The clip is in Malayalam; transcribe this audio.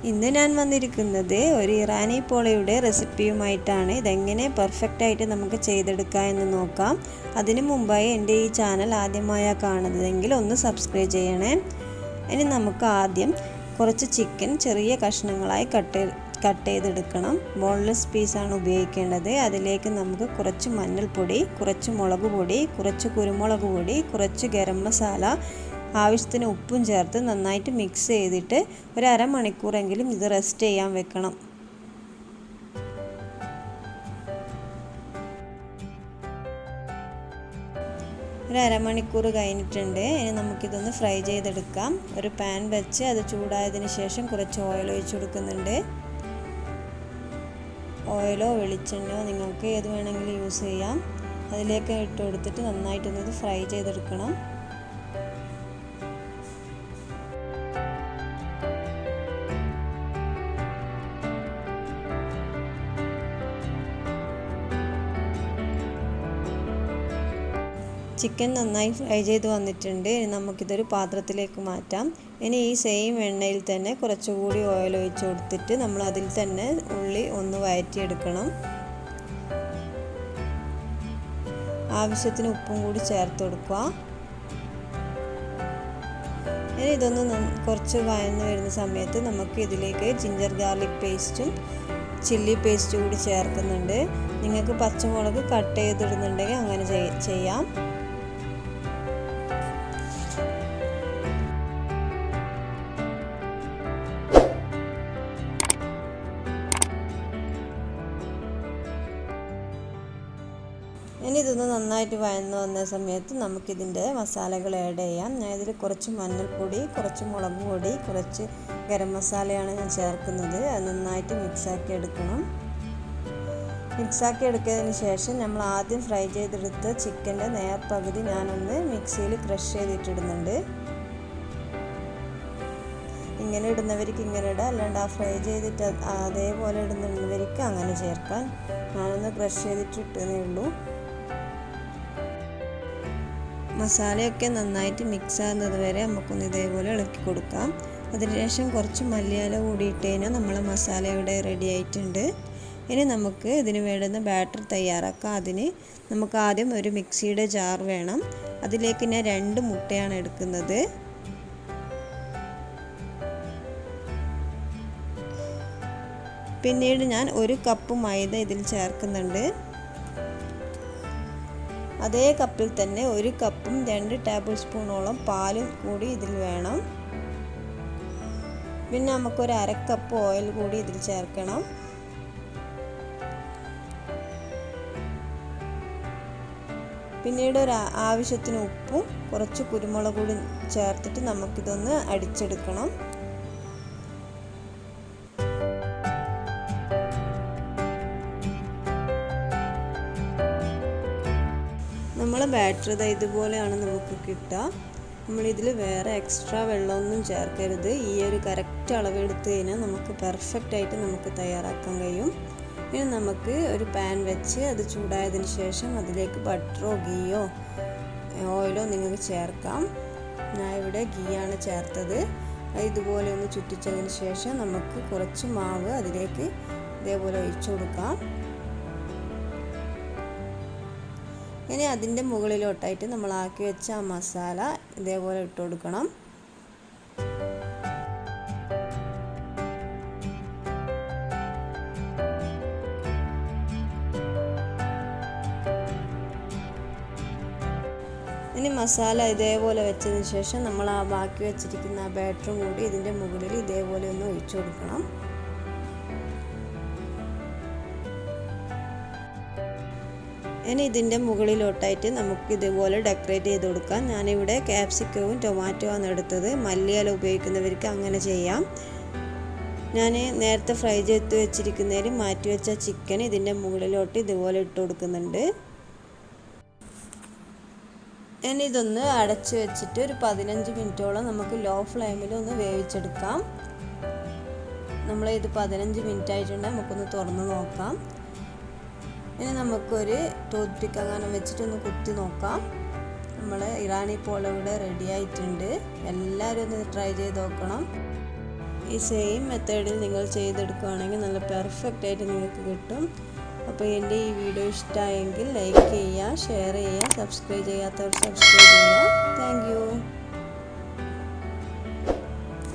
ഇന്ന് ഞാൻ വന്നിരിക്കുന്നത് ഒരു ഇറാനി പോളയുടെ റെസിപ്പിയുമായിട്ടാണ്. ഇതെങ്ങനെ പെർഫെക്റ്റ് ആയിട്ട് നമുക്ക് ചെയ്തെടുക്കാം എന്ന് നോക്കാം. അതിനു മുമ്പായി എൻ്റെ ഈ ചാനൽ ആദ്യമായാണ് കാണുന്നതെങ്കിൽ ഒന്ന് സബ്സ്ക്രൈബ് ചെയ്യണേ. ഇനി നമുക്ക് ആദ്യം കുറച്ച് ചിക്കൻ ചെറിയ കഷ്ണങ്ങളായി കട്ട് ചെയ്തെടുക്കണം. ബോൺലെസ് പീസാണ് ഉപയോഗിക്കേണ്ടത്. അതിലേക്ക് നമുക്ക് കുറച്ച് മഞ്ഞൾപ്പൊടി, കുറച്ച് മുളക് പൊടി, കുറച്ച് കുരുമുളക് പൊടി, കുറച്ച് ഗരം മസാല, ആവശ്യത്തിന് ഉപ്പും ചേർത്ത് നന്നായിട്ട് മിക്സ് ചെയ്തിട്ട് ഒരു അരമണിക്കൂറെങ്കിലും ഇത് റെസ്റ്റ് ചെയ്യാൻ വെക്കണം. ഒരു അരമണിക്കൂർ കഴിഞ്ഞിട്ടുണ്ട്. ഇനി നമുക്കിതൊന്ന് ഫ്രൈ ചെയ്തെടുക്കാം. ഒരു പാൻ വെച്ച് അത് ചൂടായതിന് ശേഷം കുറച്ച് ഓയിൽ ഒഴിച്ചു കൊടുക്കുന്നുണ്ട്. ഓയിലോ വെളിച്ചെണ്ണയോ നിങ്ങൾക്ക് ഏത് വേണമെങ്കിലും യൂസ് ചെയ്യാം. അതിലേക്ക് ഇട്ട് കൊടുത്തിട്ട് നന്നായിട്ടൊന്ന് ഫ്രൈ ചെയ്തെടുക്കണം. ചിക്കൻ നന്നായി ഫ്രൈ ചെയ്ത് വന്നിട്ടുണ്ട്. ഇനി നമുക്കിതൊരു പാത്രത്തിലേക്ക് മാറ്റാം. ഇനി ഈ സെയിം എണ്ണയിൽ തന്നെ കുറച്ചുകൂടി ഓയിൽ ഒഴിച്ച് കൊടുത്തിട്ട് നമ്മൾ അതിൽ തന്നെ ഉള്ളി ഒന്ന് വഴറ്റിയെടുക്കണം. ആവശ്യത്തിന് ഉപ്പും കൂടി ചേർത്ത് കൊടുക്കുക. ഇനി ഇതൊന്ന് കുറച്ച് വഴന്ന് വരുന്ന സമയത്ത് നമുക്ക് ഇതിലേക്ക് ജിഞ്ചർ ഗാർലിക് പേസ്റ്റും ചില്ലി പേസ്റ്റും കൂടി ചേർക്കുന്നുണ്ട്. നിങ്ങൾക്ക് പച്ചമുളക് കട്ട് ചെയ്തിടുന്നുണ്ടെങ്കിൽ അങ്ങനെ ചെയ്യാം. ഇനി ഇതൊന്ന് നന്നായിട്ട് വഴന്ന് വന്ന സമയത്ത് നമുക്കിതിൻ്റെ മസാലകൾ ആഡ് ചെയ്യാം. ഞാൻ ഇതിൽ കുറച്ച് മഞ്ഞൾപ്പൊടി, കുറച്ച് മുളക് പൊടി, കുറച്ച് ഗരം മസാലയാണ് ഞാൻ ചേർക്കുന്നത്. അത് നന്നായിട്ട് മിക്സാക്കി എടുക്കണം. മിക്സാക്കി എടുത്തതിന് ശേഷം നമ്മൾ ആദ്യം ഫ്രൈ ചെയ്തെടുത്ത ചിക്കൻ്റെ നേർപകുതി ഞാനൊന്ന് മിക്സിയിൽ ക്രഷ് ചെയ്തിട്ടിടുന്നുണ്ട്. ഇങ്ങനെ ഇടുന്നവർക്ക് ഇങ്ങനെ ഇടാം, അല്ലാണ്ട് ആ ഫ്രൈ ചെയ്തിട്ട് അതേപോലെ ഇടുന്നവർക്ക് അങ്ങനെ ചേർക്കാൻ. ഞാനൊന്ന് ക്രഷ് ചെയ്തിട്ടിട്ടേ ഉള്ളൂ. മസാലയൊക്കെ നന്നായിട്ട് മിക്സ് ആകുന്നത് വരെ നമുക്കൊന്ന് ഇതേപോലെ ഇളക്കി കൊടുക്കാം. അതിനുശേഷം കുറച്ച് മല്ലിയില കൂടി ഇട്ട് കഴിഞ്ഞാൽ നമ്മളെ മസാല ഇവിടെ റെഡി ആയിട്ടുണ്ട്. ഇനി നമുക്ക് ഇതിന് വേണ്ടുന്ന ബാറ്റർ തയ്യാറാക്കാം. അതിന് നമുക്ക് ആദ്യം ഒരു മിക്സിയുടെ ജാർ വേണം. അതിലേക്ക് ഞാൻ 2 മുട്ടയാണ് എടുക്കുന്നത്. പിന്നീട് ഞാൻ 1 കപ്പ് മൈദ ഇതിൽ ചേർക്കുന്നുണ്ട്. അതേ കപ്പിൽ തന്നെ 1 കപ്പും 2 ടേബിൾ സ്പൂണോളം പാലും കൂടി ഇതിൽ വേണം. പിന്നെ നമുക്കൊരു 1/2 കപ്പ് ഓയിൽ കൂടി ഇതിൽ ചേർക്കണം. പിന്നീട് ആവശ്യത്തിന് ഉപ്പും കുറച്ച് കുരുമുളക് കൂടി ചേർത്തിട്ട് നമുക്കിതൊന്ന് അടിച്ചെടുക്കണം. നമ്മളെ ബാറ്റർ ഇതുപോലെയാണ് നമുക്ക് കിട്ടുക. നമ്മളിതിൽ വേറെ എക്സ്ട്രാ വെള്ളമൊന്നും ചേർക്കരുത്. ഈ ഒരു കറക്റ്റ് അളവെടുത്ത് കഴിഞ്ഞാൽ നമുക്ക് പെർഫെക്റ്റ് ആയിട്ട് നമുക്ക് തയ്യാറാക്കാൻ കഴിയും. ഇനി നമുക്ക് ഒരു പാൻ വെച്ച് അത് ചൂടായതിന് ശേഷം അതിലേക്ക് ബട്ടറോ ഗീയോ ഓയിലോ നിങ്ങൾക്ക് ചേർക്കാം. ഞാൻ ഇവിടെ ഗീയാണ് ചേർത്തത്. ഇതുപോലെ ഒന്ന് ചുറ്റിച്ചതിന് ശേഷം നമുക്ക് കുറച്ച് മാവ് അതിലേക്ക് ഇതേപോലെ ഒഴിച്ചു കൊടുക്കാം. ഇനി അതിൻ്റെ മുകളിലോട്ടായിട്ട് നമ്മൾ ആക്കി വെച്ച ആ മസാല ഇതേപോലെ ഇട്ട് കൊടുക്കണം. ഇനി മസാല ഇതേപോലെ വെച്ചതിന് ശേഷം നമ്മൾ ആ ബാക്കി വെച്ചിരിക്കുന്ന ആ ബാറ്ററും കൂടി ഇതിൻ്റെ മുകളിൽ ഇതേപോലെ ഒന്ന് ഒഴിച്ചു കൊടുക്കണം. ഇനി ഇതിൻ്റെ മുകളിലോട്ടായിട്ട് നമുക്ക് ഇതുപോലെ ഡെക്കറേറ്റ് ചെയ്ത് കൊടുക്കാം. ഞാനിവിടെ ക്യാപ്സിക്കവും ടൊമാറ്റോ ആണ് എടുത്തത്. മല്ലിയില ഉപയോഗിക്കുന്നവർക്ക് അങ്ങനെ ചെയ്യാം. ഞാൻ നേരത്തെ ഫ്രൈ ചെയ്ത് വെച്ചിരിക്കുന്നതിൽ മാറ്റി വെച്ച ചിക്കൻ ഇതിൻ്റെ മുകളിലോട്ട് ഇതുപോലെ ഇട്ട് കൊടുക്കുന്നുണ്ട്. ഇനി ഇതൊന്ന് അടച്ച് വെച്ചിട്ട് ഒരു 15 മിനിറ്റോളം നമുക്ക് ലോ ഫ്ലെയിമിൽ ഒന്ന് വേവിച്ചെടുക്കാം. നമ്മളിത് 15 മിനിറ്റ് ആയിട്ടുണ്ട്. നമുക്കൊന്ന് തുറന്ന് നോക്കാം. ഇനി നമുക്കൊരു ടൂത്ത് പിക്ക് അങ്ങനെ വെച്ചിട്ടൊന്ന് കുത്തി നോക്കാം. നമ്മൾ ഇറാനി പോള ഇവിടെ റെഡി ആയിട്ടുണ്ട്. എല്ലാവരും ഒന്ന് ട്രൈ ചെയ്ത് നോക്കണം. ഈ സെയിം മെത്തേഡിൽ നിങ്ങൾ ചെയ്തെടുക്കുകയാണെങ്കിൽ നല്ല പെർഫെക്റ്റ് ആയിട്ട് നിങ്ങൾക്ക് കിട്ടും. അപ്പോൾ എൻ്റെ ഈ വീഡിയോ ഇഷ്ടമായെങ്കിൽ ലൈക്ക് ചെയ്യുക, ഷെയർ ചെയ്യുക, സബ്സ്ക്രൈബ് ചെയ്യാത്തവർ സബ്സ്ക്രൈബ് ചെയ്യുക. Thank you.